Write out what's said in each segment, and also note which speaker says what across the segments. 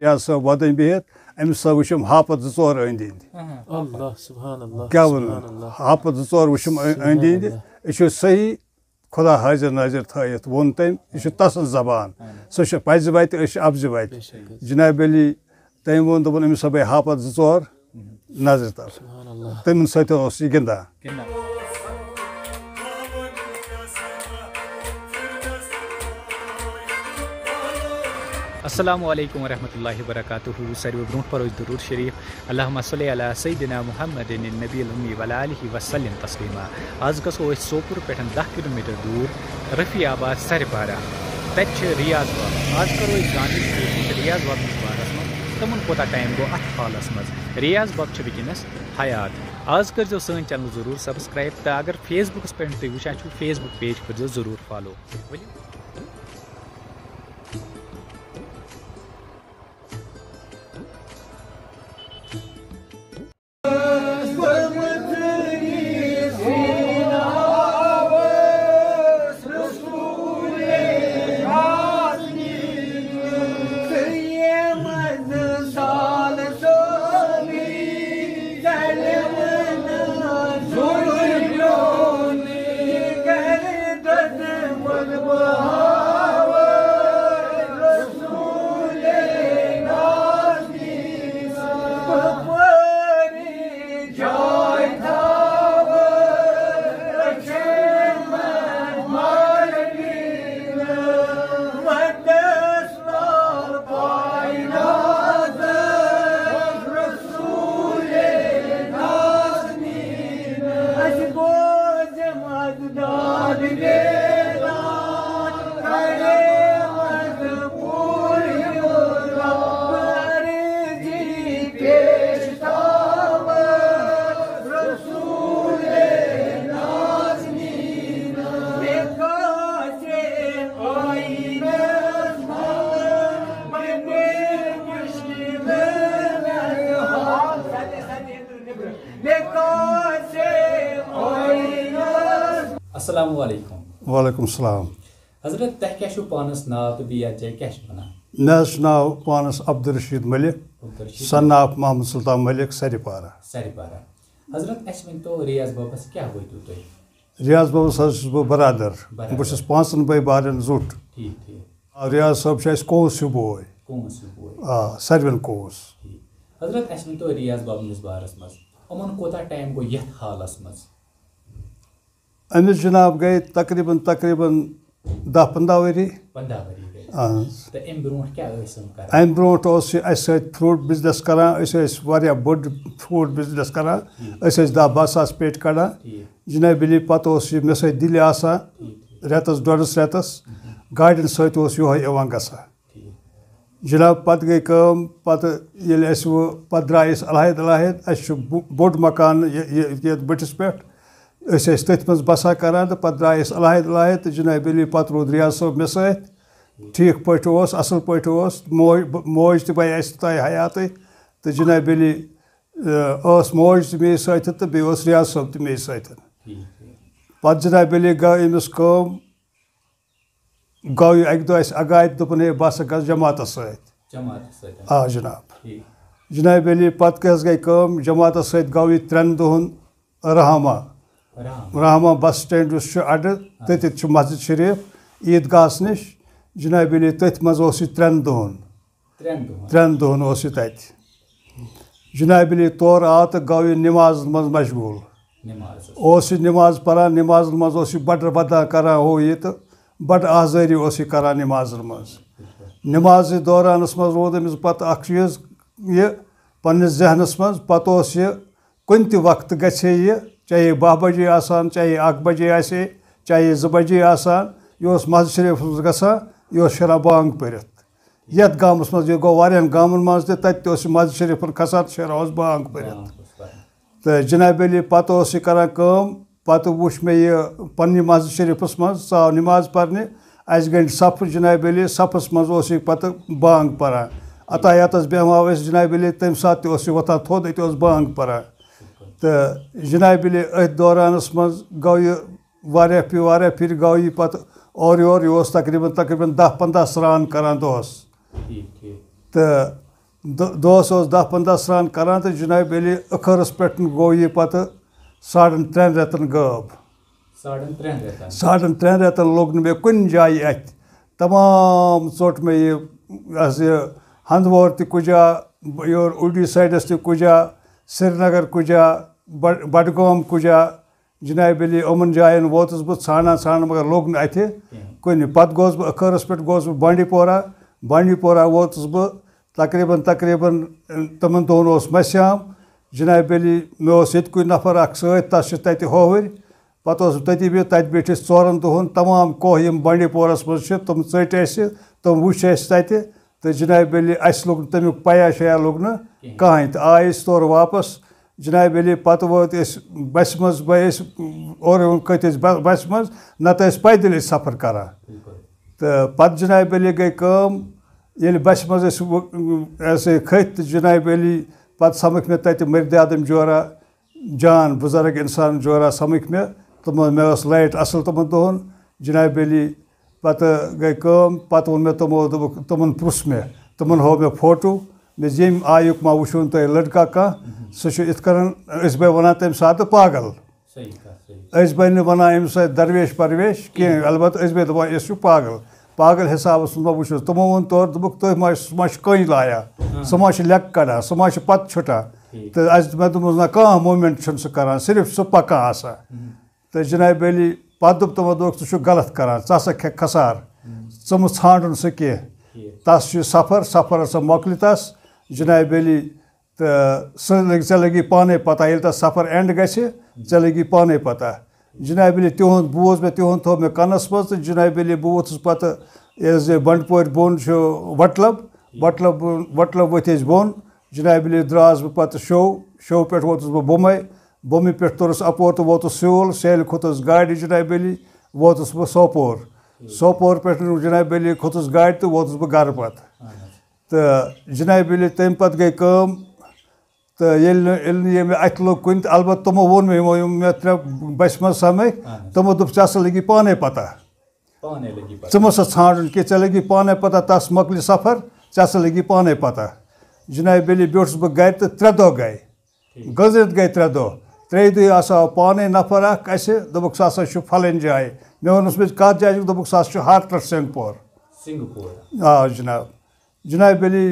Speaker 1: रियाज साहब वदन बिहित अमिस सब वुचम हापत जोर अंद क्या वन हापत जोर वुचम अंद यह सही खुदा हाजिर नाजिर थत वोन तम यह तसन जबान सह पज वत अब्ज वत जनाब अली तम वोन दोपन अमिस सब हापत जोर नजर तर तमन सत गिंदान
Speaker 2: अस्सलामु अलैकुम वरहमतुल्लाहि वबरकातुहू सारी ब्रोह पर दुरूद शरीफ अल्लाहुम्मा सल्लि अला सय्यिदिना मुहम्मदिन नबील उम्मी व आलिहि वसल्लम तस्लीमा। आज गसो सोपुर पे 10 किलोमीटर दूर रफियाबाद सरपारा तत रियाज बाग। आज करो जानने रियाज बाग बारस मज तमन कोता टाइम गो अत हालस मज रियाज बाग वनस हयात। आज कर सन चैनल जरूर सब्सक्राइब तो अगर फेसबुकस पे तुम वुचान फेसबुक पेज कर जरूर फॉलो। अस्सलामु अलैकुम।
Speaker 1: वालेकुम सलाम।
Speaker 2: हजरत तह क्या पानस नाव तो बिया जय क्या वना
Speaker 1: मे नाव पानस Abdul Rashid Malik son of Mohammad Sultan Malik सरीपारा।
Speaker 2: Hazrat us one तो रियाज बाबस क्या वो तुम
Speaker 1: रियाज बाबस बह बरदर बस 5 बई बारन जुट रियाज साहब कोस बोय सरवन कोस।
Speaker 2: हजरत अस वन तो रियाज बाबस बारस मज अमन कोता टाइम गो यथ हालस मज
Speaker 1: अमिस जनाब गए तकरीबन 10-15 वरी। अम ब्रोट फ्रूट बिजनेस करान बोड़ फ्रूट बिजनेस करान 10-12 पेट कड़ान जनाब अली पत मे सत दिल आसान रेतस 1.5 रेतस गाड़न सत यहां गसान जनाब पत गई पत द्राय अलहद बोड़ मकान ये बटिस पे तथ मज बसा करान तो पत द्राय अलहद तो जनाब अली पत रोद रियाज साहब मे सत ठीक पे असल पे मोज तय हयात तो जनाब अली मोज तो मे सत तो बे रियाज साहब तो मे सत पत जनाब अली गई अमिस गौ अक दह अगात दोपन बस गस जमात सत जनाब जनाब अली पत गई जमात सत गौ 3 दोहन रहमा बस स्टैंड अड तथ मस्जिद शरीफ ईदगाह नश जनाब अली तथ मज 3 दोहन तत जनाब अली तौर आ तो गौ नमाज मज मशगूल नमाज पढ़ान नमाज मज बटर बदा करान हो ये तो बड़ आजारी करान नमाज मज नमाज दौरानस मज रोद अमिस पत चीज ये पन्निस जहनस मज पत यह कुन त वक्त गछे ये चाहे 10 बजे आसान चाहे 1 बजे आसे चाहे 2 बजे आसान यह मस्जिद शरीफ गसान यह शरा बांग पढ़ित यथ गामस मज यह गो वारियान गामन मज तत मस्जिद शरीफ खसान शरा बांग पढ़ित तो जनाब अली पत करान पत वुच मे यह पन्ने मस्जिद शरीफस मज साव नमाज पढ़ने अस गई सफ जनाब अली सफस मज पत बांग पढ़ान अतायातस बेहमा जनाब अली तम सात वोथान थोद अत बांग पढ़ान तो जनाब अली अथ दौरानस मज गौ यह वारिया फिर गौ यह पत और योर यह तकरीबन 10-15 स्रान करान दोहस तो दोस 10-15 स्रान करान तो जनाब अली अखरस पे गो यह पत 3.5 रेतन गब 3.5 रेतन लोग मे कुन जाय अत तमाम चोट मे यह हंदवोर तुजा योर उडी साइडस तुजा श्रीनगर कुजा बडगाम कुजा जनाब अली उमन जायन वोतस बह ान मगर लोग न अत कुन पत गोस बह अखरस पे गोस बांडीपोरा वोतस बह तकरीबन तमन दोन मस्याम जनाब अली मे ये नफर अख सत होवर पत तती बिह तत बैठिस 4 दोहन तमाम कोह यम बांडीपोरस मज तम चट तम वुच तत तो जनाब अली अस लोग तमिक पया शया लोग न कहें तो आय तौर वापस जनाब अली पत वोत बस मज और कत बस मज नत पैदल सफ़र करान तो पत जनाब अली गई कम ये बस मज ऐसे खत तो जनाब अली पत समख मे तत मर्द आदम जोरा जान बुजुर्ग इंसान जोरा समख मे मे लाइट असल तमन दोहन जनाब अली पत गई कम पत वो मे तमन पुछ मे तमन हो मे फोटो मे यम आयुक मा वुन तुम लड़का कह सह बे वन तम सात पागल बे वन अम सा दरवेश परवेश कह अलबत् बे दपान यह पागल हिसाब वो तमो वो तौर दोक तुम मा कई लाया सह मा लेक कड़ान सह मा पत छुटा तो मे दोपस ना कह मूवमेंट सह करान सिर्फ सह पकान आसा तो जनाब अली पत दोप तमो दोक षु गलत करान सा खे खसार षम ांडन सह कह तस सफ़र सा मोकल तस जनाब अली तो लगी पाने पता ये तस सफ़र एंड गे लगी पाने पता जनाब अली तिहुंद बोज मे तिहुंद थो मे कनस मज तो जनाब अली बह वोथस पत बंडपोर बोन वटलब वथि बोन जनाब अली द्रास बह पत शो पे वोथस बह बोमे पे तोरस अपोर तो वोतस सेल खोतस गाड़ी जनाब अली वोतस बह सोपोर पे जनाब अली खोतस गाड़ी तो वोतस बह घर पत तो जनाब अली तम पत गई कम तो ये मे अत लोग कुन अलबत् तमो वो मे 3 बस मज समख तमो दोप सा लगी पाने पता षम ांडन कि लगी पाने पता तस मोकल सफ़र सा लगी पाने पता जनाब अली बैठस बह गर तो 3 दह गए गुजरत गए 3 दह 3 दह आसा पाने नफर अस दोपक सह फलन जाए मे वोनस कत जाए दोपक सह हाथरस सिंगपोर आ जनाब अली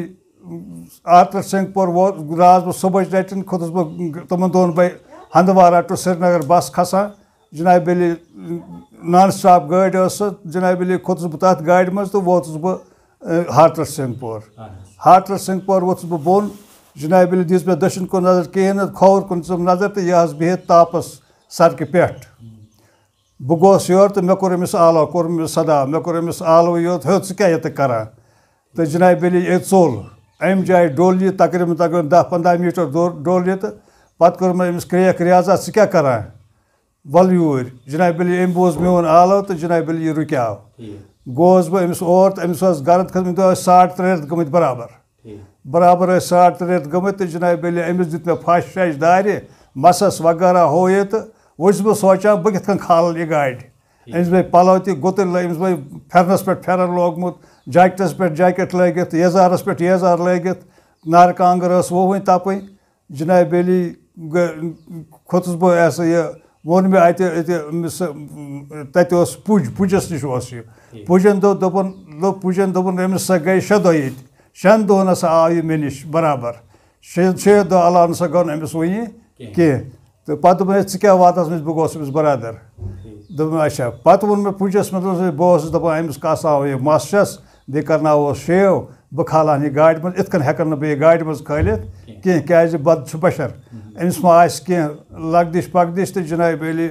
Speaker 1: हाथरस सिंगपोर वो राज बह सुबह रटन खोतस बह तमन दोन बह हंदवारा टू श्रीनगर बस खसान जनाब अली नॉन स्टॉप गाड़ी जनाब अली खोतस बह तथ गाड़ी मज तो वोतस बह हाथरस सिंगपोर वोथस बह बोन जनाब अली दिस मे दक्षिण कुन नजर कहें खोर कुन नजर तो यह बिहत तापस सड़क पे बह गोस योर तो मे कोर अमिस आलो कोर सदा मे कोर अमिस आलो योत ह्योत क्या ये करान तो जनाब अली ये चोल अम जाए डोल तकरीबन 10-15 मीटर डोल तो पत कोर मे अमिस क्रेक रियाजा क्या करान वल यूर जनाब अली अम बोज मोन आलो तो जनाब अली रुक्याव गोस बह अमिस और तो अमिस गरत खत 3.5 रेत गमत बराबर 3.5 रेत गमत तो जनाब अली अमिस दित मे फश शश दार मसस वगैरह हो ये तो वह बह सोचान बह कित खाल यह गाड़ अमिस बे पलो तह गुतर अमिस बे फेरनस पे फेरन लोगमुत जैकेटस पे जैकेट लगित यजारस पे यजार लगित नार कांगर वो तप जनाब अली खोतस बह ऐसा यह वो मे अत पुजस नश पुजन पुजन दोपन अमिस सा गई 6 दह ये 6 दहन हसा आव यह मे नश बराबर 6 दह अलाव सा गो अमिस वह कह तो पत दोपन क्या वातस बह गोस अमिस बरादर दोपन अच्छा पत वो मे पुजस मे बह दपान अमिस कस आव यह मस बे करनाव शेव बह खालान यह गाड़ मज इत हेकन बे गाड़ मज खालित कह क्या बद बशर अमिस मा कह लगदिश पगदिश तो जनाब अली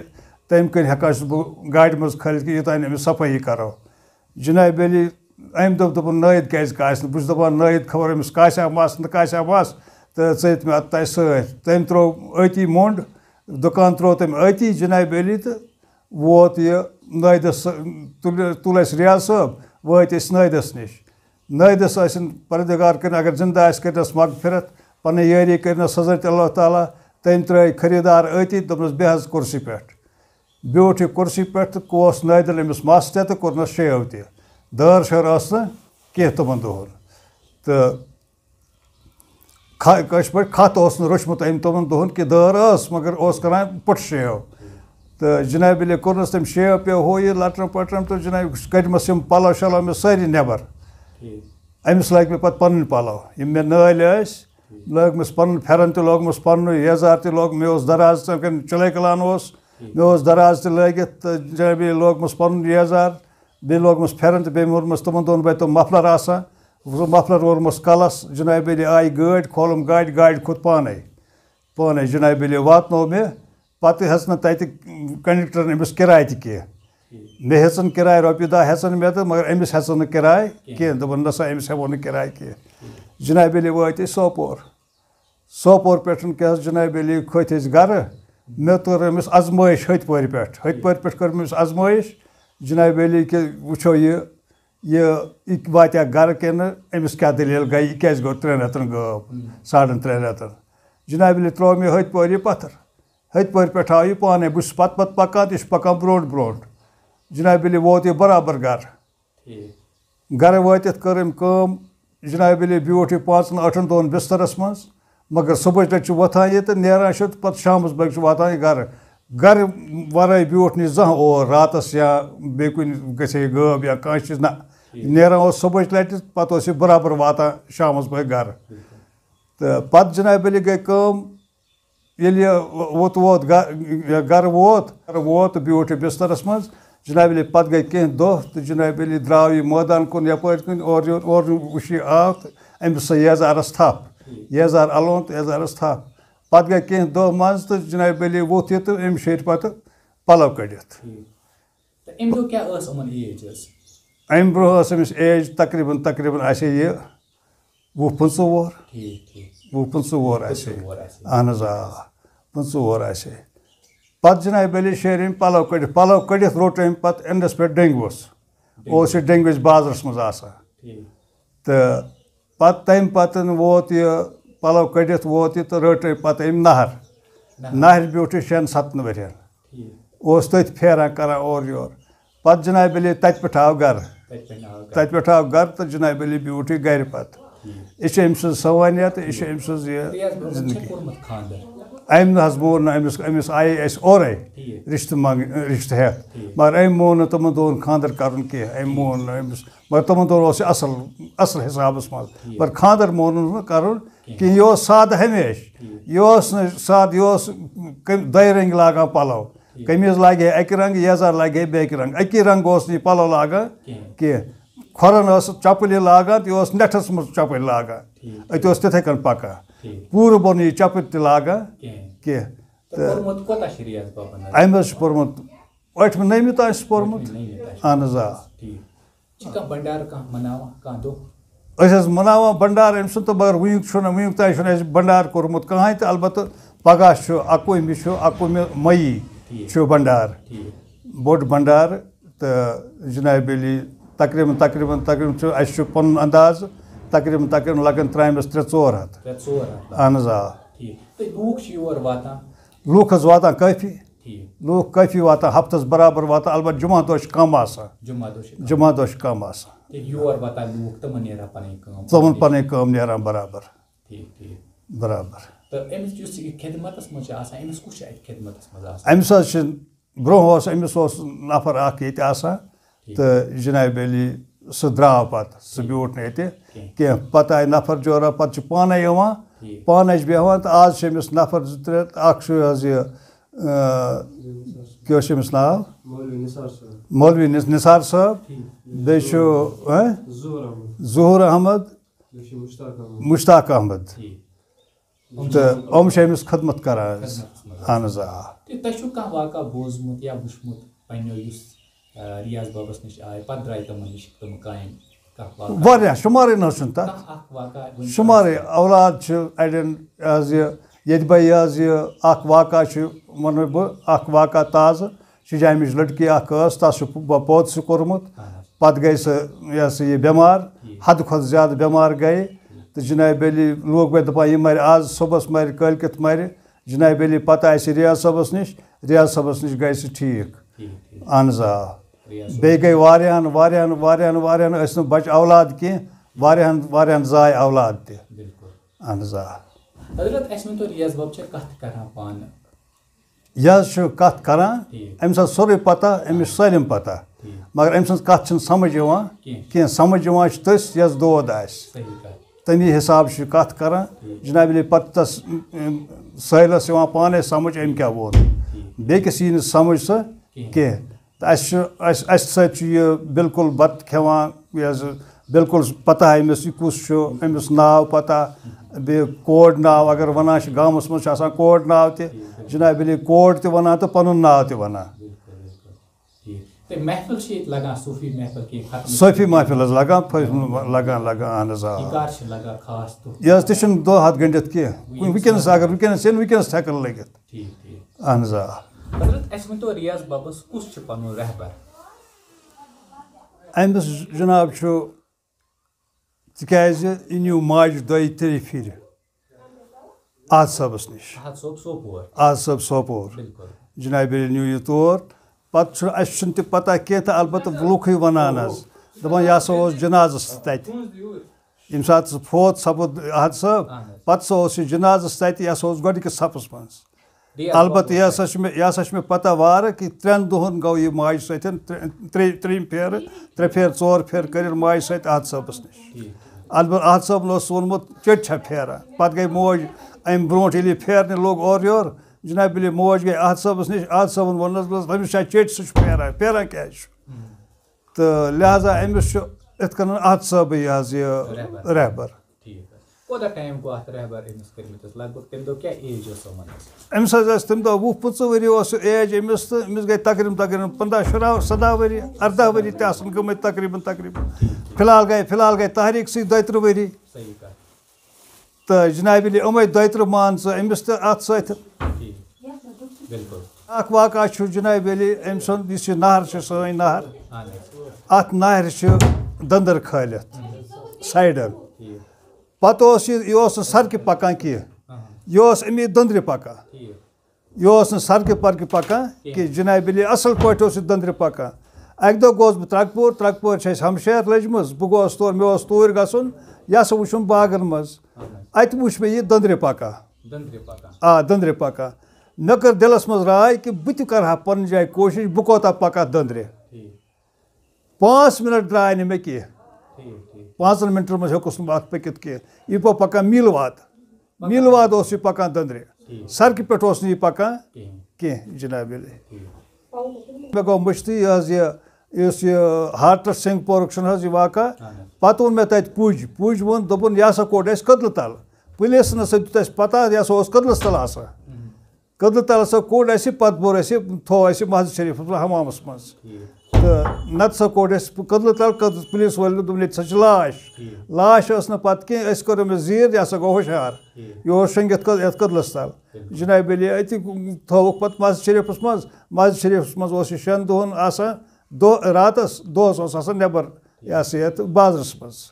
Speaker 1: तम कन हेका बह गाड़ मज खालित कि योतान अमिस सफाई करो जनाब अली अम दोपन नायद क्या बह दपान नायद खबर अमिस कासा मस न कासा मस तो इत मे अत सम त्रो अति मोंड दुकान त्रो तम अति जनाब अली तो वोत यह नायदस तुल रियाज साहब वत नायदस नश नायदस परदिगार कर अगर जिंदा करनस मगफिरत पन यारी करनस हजरत अल्लाह ताला तम त्र खरीदार अति दोपनस बेहज कुर्सी पे ब्यूठ यह कुर्सी पे तो कोस नायदल अमिस मस तो कोरनस शेव तह दार शर कह तमन दोहन तो कश पे खत रोचमुत अम तमन दोहन कि दर मगर करान पुट शेव तो जनाब अली कोरनस तम शेव पे हो ये लटरम पटरम तो जनाब कटमस पलो शलो मे सारी नबर अमिस लग मे पे पन पलो मे नाल लगमस पन फेरन तो लोगमस पन यजार तो लोग मे दराज चले कलान मे दराज तो लगित तो जनाब लोगमस पन यजार बे लोगमस फेरन तो बे मोरमस तमन दोन बे तो मफलर आसा मफलर वोरमस कलस जनाब अली आई गाड़ खोलम गाड़ खुद पाने जनाब अली वातनो मे पत तत कंडक्टर अमिस किराय कह मे हेचन किराय ₹10 हेचन मे तो मगर अमिस हेचन किराय कह दोपन नसा अमिस हेवो न किराय कह जनाब अली वात सोपोर पे क्या जनाब अली खत गर मे तोर अमिस आजमाइश हथपर पे कर अमिस आजमाइश जनाब अली के वो ये वात्या गर कि अमिस क्या दलील गई यह क्या गो 3 रेतन गव 3.5 रेतन जनाब अली त्रो मे हथपर यह पत्थर हथपर पे आव यह पाने बहुत पत पकान यह पकान ब्रो जनाब अली वोत यह बराबर गर वात कर जनाब अली ब्यूट यह 5-8 दोन बिस्तरस मज मगर सुबह लट वोथान ये तो नेरान पे शामस बग वातान गर वर ब्यूट नी जहाँ और रातस या बे कुन गए गब या कह चीज ना नेरान सुबह लट पे बराबर वातान शामस बग गर तो पत जनाब अली गई ये वोत गर वोत ब्यूट बिस्तरस मज जनाब अली पे गई कह दह तो जनाब अली द्राव यह मैदान कुन यपर कुन और वुश आव तो अमिस यजारस थप यजार अलवन तो यजारस थप पे गई कह दह मज तो जनाब अली वोथ यह तो अम शेर पे पलव कड़ित अम ब्रो अमिस एज तकरीबन आसे यह 20-25 अहन 25 आसे पत जनाब अली शेर अम पलव कड़ित रोट अम पे एंडस पे डेंगुस डेंगुस बाजरस मज तो तम पतन वोत यह पलव कड़ित वोत यह तो रट पे अम नहर ब्यूट 6-7 वरियन तथ फेरान कर और योर पे जनाब अली तत पे आव गर तो जनाब अली ब्यूट गर पे यह अम सवानियत यह अम जिंदगी अम मोन अमिस आई और रिश्त रिश्त हेत मगर अम मोन तमन दोन खानदर कर कह अम मोन अमिस मगर तमन दोन असल हिसाबस मज पर खानदर मोन कर कि यह साद हमेश यह साद यह 2 रंग लागान पलव कमीज लागे अक रंग यजार लागे बेक रंग अक रंग पलव लागान कह खोरन चपल लागान तो यह नेठस मज चपल लागान अत तिथे कन पकान पूर बोन यह चपल त लागान कह अम पोर्मुत 8वीं तास पोर्मुत अहन मनावान भंडार अम सुन तो मगर वुक तान भंडार कोर्मुत कहें तो अलबत्त पगह 21 मई भंडार बोड़ भंडार तो जनाब अली तकरीबन पुन अंदाज तकरीबन लगन त्रामस 3-4 हथ अहन लूख वातान काफ़ी लूख काफ़ी वातान हफ्तस बराबर वातान अलबत्त जुमा दो कम जुमा दो कम तमन पन कम नेरान बराबर अमिस ब्रोह अमिस नफर तो जनाब अली सह द्राव पत सह ब्यूट न कह पे आय नफर जोरा पे पाने बेहान तो आज अमिस नफर 2-3 क्या अमिस नाव मौलवी निसार साहब बे ज़हूर अहमद मुश्ताक अहमद तो अम अमिस खदमत कर अहन
Speaker 2: रियाज बाबस निश आए पे द्राय तमन निश तम कायम
Speaker 1: वारिया शुमारे न शुमारे औलाद अड़न ये वाक़ा वन बह वाक़ा ताज़ शिजामिच लड़की तस पोत सह कोर्मुत पे गई सह बेमार हद खुद ज़्यादा बेमार गई तो जनाब अली लोग पे दपान यह मर आज सुबह मर कलकत मर जनाब अली पे आय रियाज सबस निश गई सह ठीक अहन बे गई वारियान बच औलाद कह वारियान जाय औलाद اہن حظ آ
Speaker 2: حضرت اَسہِ ؤنۍتو ریاض بب چھِ کَتھ کران پانہٕ
Speaker 1: یہِ حظ چھُ کَتھ کران أمِس حظ سورُے پتہ أمِس چھُ سٲلِم پتہ مگر أمۍ سٕنٛز کَتھ چھِنہٕ سمجھ یِوان کینٛہہ سمجھ یِوان چھِ تٔژ یۄس دود آسہِ تَمی حِساب چھُ یہِ کَتھ کران جِنابِ علی پتہٕ تَس سٲحِلَس یِوان پانَے سمجھ أمۍ کیٛاہ ووٚن بیٚکِس یی نہٕ سمجھ سۄ کینٛہہ تہٕ اَسہِ سۭتۍ چھُ یہِ بِلکُل بَتہٕ کھٮ۪وان یہِ حظ بِلکُل پتہ أمِس یہِ کُس چھُ أمِس ناو پتہ بیٚیہِ کوڈ ناو اگر وَنان چھِ گامَس منٛز چھِ آسان کوڈ ناو تہِ جِنابِ علی کوڈ تہِ وَنان تہٕ پَنُن ناو تہِ وَنان صوفی محفِل حظ لگان اہن حظ آ یہِ حظ تہِ چھُنہٕ دۄہ ہَتھ گٔنڈِتھ کینٛہہ وٕنکٮ۪نَس اگر وٕنکٮ۪نَس یِن وٕنکٮ۪نَس ہٮ۪کَن لٔگِتھ اہن حظ آ أمِس جِناب چھُ تِکیٛازِ یہِ نیوٗ ماجہِ دۄیہِ ترٛیٚیہِ پھِرِ احد صٲبَس نِش احد صٲب سوپور جِنابِ علی نیوٗ یہِ تور پَتہٕ چھُ اَسہِ چھُنہٕ تہِ پتہ کینٛہہ تہٕ البتہ لُکھٕے وَنان حظ دَپان یہِ ہسا اوس جِنازَس تَتہِ ییٚمہِ ساتہٕ سُہ فوت سَپُد احد صٲب پَتہٕ سُہ اوس یہِ جِنازَس تَتہِ یہِ ہسا اوس گۄڈٕنِکِس صفَس منٛز البتہ یہِ ہسا چھِ مےٚ پتہ وارٕ کہِ 3 دۄہَن گوٚو یہِ ماجہِ سۭتۍ ترٛیٚیِم پھیرٕ 3 پھیرٕ 4 پھیرٕ کٔرِتھ ماجہِ سۭتۍ احد صٲبَس نِش البتہ احد صٲبن اوس ووٚنمُت چیٚٹۍ چھےٚ پھیران پَتہٕ گٔے موج اَمہِ برونٛٹھ ییٚلہِ یہِ پھیرنہِ لوٚگ اورٕ یورٕ جِنابِ علی موج گٔے احد صٲبَس نِش احد صٲبَن ووٚننَس أمِس چھا چیٚٹۍ سُہ چھُ پھیران کیٛازِ چھُ تہٕ لہٰذا أمِس چھُ یِتھ کٔنۍ احد صٲبٕے حظ یہِ رہبر أمِس حظ ٲسۍ تَمہِ دۄہ 20-25 ؤری اوس ایج أمِس تہٕ أمِس گٔے تقریٖباً 15-17 ؤری 18 ؤری تہِ آسَن گٔمٕتۍ تقریٖباً فِلحال گٔے تحریٖکسٕے 32 ؤری تہٕ جِنابِ علی یِمَے 32 مان ژٕ أمِس تہِ اَتھ سۭتۍ اَکھ واقعہ چھُ جِنابِ علی أمۍ سُنٛد یُس یہِ نہر چھِ سٲنۍ نہر اَتھ نہرِ چھِ دٔنٛدٕر کھٲلِتھ سایڈَن پَتہٕ اوس یہِ اوس نہٕ سڑکہِ پَکان کینٛہہ یہِ اوس اَمی دٔنٛدرِ پَکان یہِ اوس نہٕ سڑکہِ پَرکہِ پَکان کینٛہہ جِنابِ علی اَصٕل پٲٹھۍ اوس یہِ دٔنٛدرِ پَکان اَکہِ دۄہ گوس بہٕ ترٛکپوٗر چھِ اَسہِ ہمشیر لٔجمٕژ بہٕ گوس تور مےٚ اوس توٗرۍ گژھُن یہِ ہسا وٕچھُم باغَن منٛز اَتہِ وٕچھ مےٚ یہِ دٔنٛدرِ پَکان دٔنٛدرِ پَکان مےٚ کٔر دِلَس منٛز راے کہِ بہٕ تہِ کَرٕ ہا پَنٕنہِ جایہِ کوٗشِش بہٕ کوتاہ پَکہٕ اَتھ دٔنٛدرِ 5 مِنٹ درٛاے نہٕ مےٚ کینٛہہ 5 مِنٹَن منٛز ہیوٚکُس نہٕ بہٕ اَتھ پٔکِتھ کینٛہہ یہِ پیوٚو پَکان میٖلہٕ واد اوس یہِ پَکان دٔنٛدرِ سڑکہِ پٮ۪ٹھ اوس نہٕ یہِ پَکان کینٛہہ جِنابِ علی مےٚ گوٚو مٔشتٕے یہِ حظ یُس یہِ ہارٹَس سِنٛگپورُک چھُنہٕ حظ یہِ واقعہ پَتہٕ ووٚن مےٚ تَتہِ پُج ووٚن دوٚپُن یہِ ہسا کوٚڑ اَسہِ کٔدلہٕ تَل پُلیٖسَس دیُت اَسہِ پَتہ یہِ ہسا اوس کٔدلَس تَل آسان کٔدلہٕ تَل ہسا کوٚڑ اَسہِ پَتہٕ بوٚر اَسہِ تھوٚو اَسہِ مسجِد شریٖفَس منٛز حمامَس منٛز تہٕ نَتہٕ ہسا کوٚڑ اَسہِ کٔدلہٕ تَل پُلیٖس وٲلۍ دوٚپُن ییٚتہِ ہسا چھِ لاش ٲس نہٕ پَتہٕ کینٛہہ أسۍ کوٚر أمِس زیٖر یہِ ہسا گوٚو ہُشیار یہِ اوس شۄنٛگِتھ یَتھ کٔدلَس تَل جِنابِ علی أتی تھووُکھ پَتہٕ مسجِد شریٖفَس منٛز اوس یہِ 6 دۄہَن آسان راتَس دۄہَس اوس آسان نٮ۪بر یہِ ہسا یَتھ بازرَس منٛز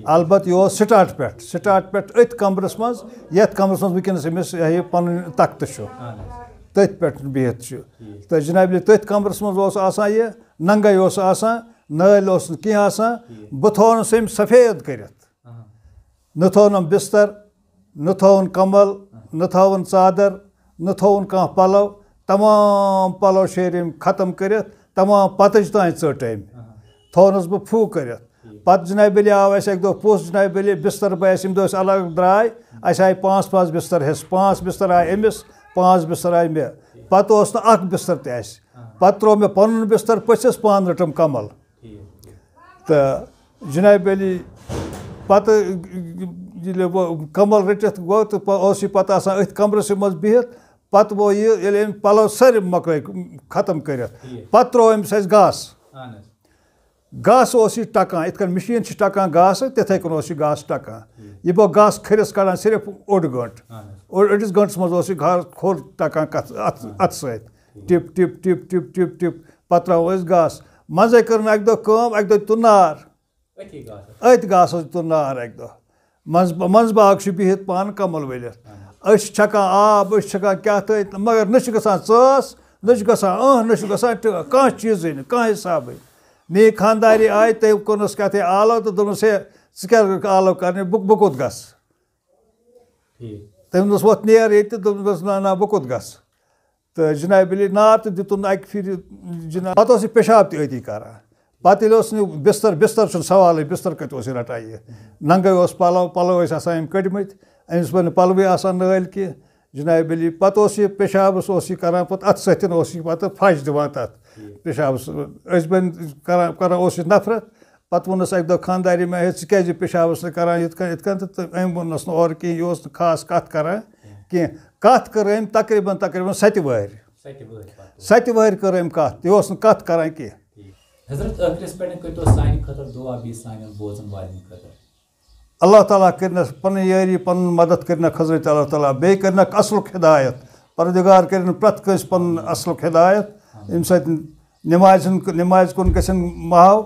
Speaker 1: البتہ یہِ اوس سِٹاٹ پٮ۪ٹھ أتھۍ کَمرَس منٛز یَتھ کَمرَس منٛز وٕنکٮ۪نَس أمِس یہِ پَنُن تختہٕ چھُ تٔتھۍ پٮ۪ٹھ بِہِتھ چھُ تہٕ جِنابِ علی تٔتھۍ کَمرَس منٛز اوس آسان یہِ ننٛگَے اوس آسان نٲلۍ اوس نہٕ کینٛہہ آسان بہٕ تھوونَس أمۍ سفید کٔرِتھ نہ تھوونَم بِستر نہ تھووُن کمل نہ تھووُن ژادر نہ تھووُن کانٛہہ پَلو تمام پَلو شیرۍ أمۍ ختم کٔرِتھ تمام پَتٕج تانۍ ژٔٹ أمۍ تھوونَس بہٕ پھوٗ کٔرِتھ پَتہٕ جِنابِ علی آو اَسہِ اَکہِ دۄہ پوٚژھ جِنابِ علی بِستر بہٕ اَسہِ ییٚمہِ دۄہ أسۍ الگ درٛاے اَسہِ آیہِ 5 بِستر حِصہٕ 5 بِستر آیہِ أمِس 5 بِستر آیہِ مےٚ پَتہٕ اوس نہٕ اَکھ بِستر تہِ اَسہِ پَتہٕ ترٛوو مےٚ پَنُن بِستر پٔژھِس پانہٕ رٔٹٕم کمل تہٕ جِنابِ علی پَتہٕ ییٚلہِ وۄنۍ کمل رٔٹِتھ گوٚو تہٕ اوس یہِ پَتہٕ آسان أتھۍ کَمرَسٕے منٛز بِہِتھ پَتہٕ گوٚو یہِ ییٚلہِ أمۍ پَلو سٲری مۄکلٲے ختم کٔرِتھ پَتہٕ ترٛوو أمِس اَسہِ گاسہٕ اوس یہِ ٹَکان یِتھ کٔنۍ مِشیٖن چھِ ٹَکان گاسہٕ تِتھَے کٔنۍ اوس یہِ گاسہٕ ٹَکان یہِ گوٚو گاسہٕ کھٔرِس کَڑان صرف اوٚڑ گٲنٛٹہٕ أڑِس گٲنٛٹَس منٛز اوس یہِ کھوٚر ٹَکان اَتھٕ سۭتۍ tip tip tip tip tip tip پَتہٕ ترٛاوو أسۍ گاسہٕ منٛزَے کٔر مےٚ اَکہِ دۄہ کٲم اَکہِ دۄہ دیُت نار أتھۍ گاسَس دیُت نار اَکہِ دۄہ منٛزٕ باغ چھُ بِہِتھ پانہٕ کمل ؤلِتھ أسۍ چھِ چھَکان آب أسۍ چھِ چھَکان کیٛاہ تانۍ مگر نہ چھِ گژھان ژاس نہ چھِ گژھان نہ چھِ گژھان ٹٲ کانٛہہ چیٖزٕے نہٕ کانٛہہ حِسابٕے मे खानदारी आए तम कोनस कत आलो तो दोनस है क्या आलो करने बह कोत गस तम दोस वो नेर ये दोस ना बह कोत गस तो जनाब अली नार तो दितुन अक फिर जनाब पे पेशाब तती कर पे बिस्तर बिस्तर सवाल बिस्तर कत रटा यह नंगे पलो पलो कड़म अमिस पे पलवे नल कि जनाब अली पे पेशाब कर पे अत सत पे फश दिवान तथ पेशाब बन कर नफरत पे वोनस अक दो खानदारी में क्या पेशाब कर तो अम वोनस और कह यह खास कत कर कत कर तकरीबन तकरीबन 7 वहर 7 वहर कर कत यह कत कर कह अल्लाह ताला कर पन यारी पन मदद कर हजरत अल्लाह ताला बे कर असल हिदायत परदिगार कर प्रत कंस पन असल हिदायत अम नमाज कुन गन महाव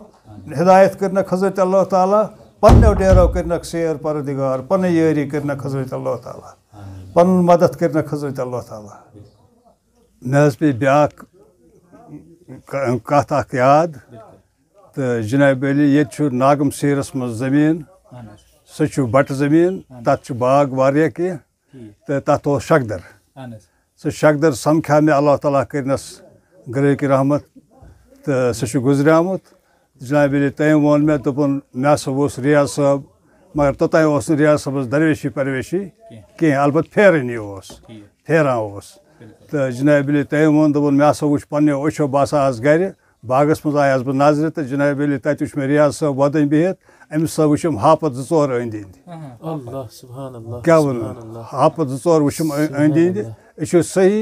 Speaker 1: हिदायत कर हजरत अल्लाह ताला पन्नो डेरो कर सैर परदिगार पन यारी कर हजरत अल्लाह ताला पन मदद कर हजरत अल्लाह ताला मे पे ब्या कत याद तो जनाब अली ये नागम सीरस मज जमीन सह बट जमीन तथ बाग वारिया कह तो तथ शकदर सह शकदर समख्या मे अल्लाह ताला करनस गरे की रहमत तो सह गुजरियामुत जनाब अली तम वोन मे दोपन मे हसा रियाज साहब मगर तोतान रियाज साहबस दरवेशी परवेशी कह अलबत् फेरनी फेरान तो जनाब अली तम वोन दोपन मे हसा वो पे अच्छो बह आज गर बागस मज आयास बह नजर तो जनाब अली तत वो मे रियाज साहब वदन बिहित अमिस सा वुम हापत 2 अंद क्या वन हापत 2 वुम अंद अंद सही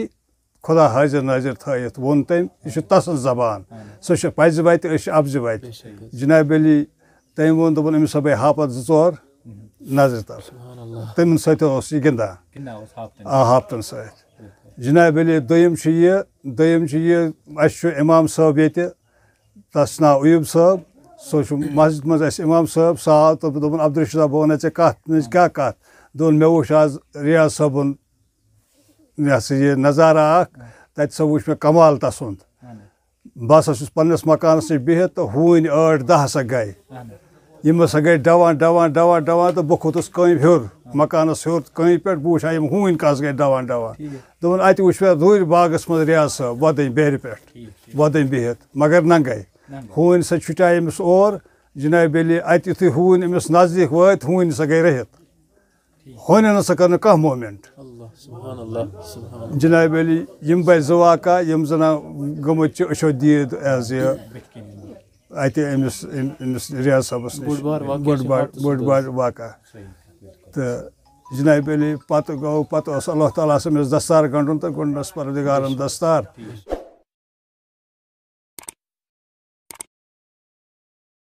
Speaker 1: खुदा हाजिर नाजिर थत वोन तम यह तसल जबान सह पज वत अब्ज वत जनाब अली तम वोन दोपन अमिस बे हापत 2 नजर तर तमन सह गिंदान हापतन सत जनाब अली दोयम इमाम साहब ये तस नाव अयूब साहब सह मस्जिद मज इमाम साहब साल तो दोपन अब्दुलरशीद बह वन कत क्या कत दोन मे वो आज रियाज साहबन यह नज़ारा तत सा वो मे कमाल तसुंद बह पन्नस मकानस नश बिहित तो हून 8-10 हसा गए यम हसा गए डवान डवान डवान डवान तो बह खोतुस कम हेर मकानस हेर कम पे बह वुचा यम हून कस गए डवान डवान दोपन अत वो मे रूर बागस मज रियाज साहब वदन बेर पे वदन बिहित मगर नंगे हून सा छुटाए अमिस और जनाब अली अत यु हून अमिस नजदीक वत हून सा गई रहित हून न सा कर कह मोमेंट जनाब अली यम बह 2 वाक़ा यम जना गमुत अशो दीद एज अत अमिस रियाज साहबस बोड़ बार वाक़ा तो जनाब अली पे गो पे अल्लाह ताला अमिस दस्तार गंढुन तो गुंडस परदिगारन दस्तार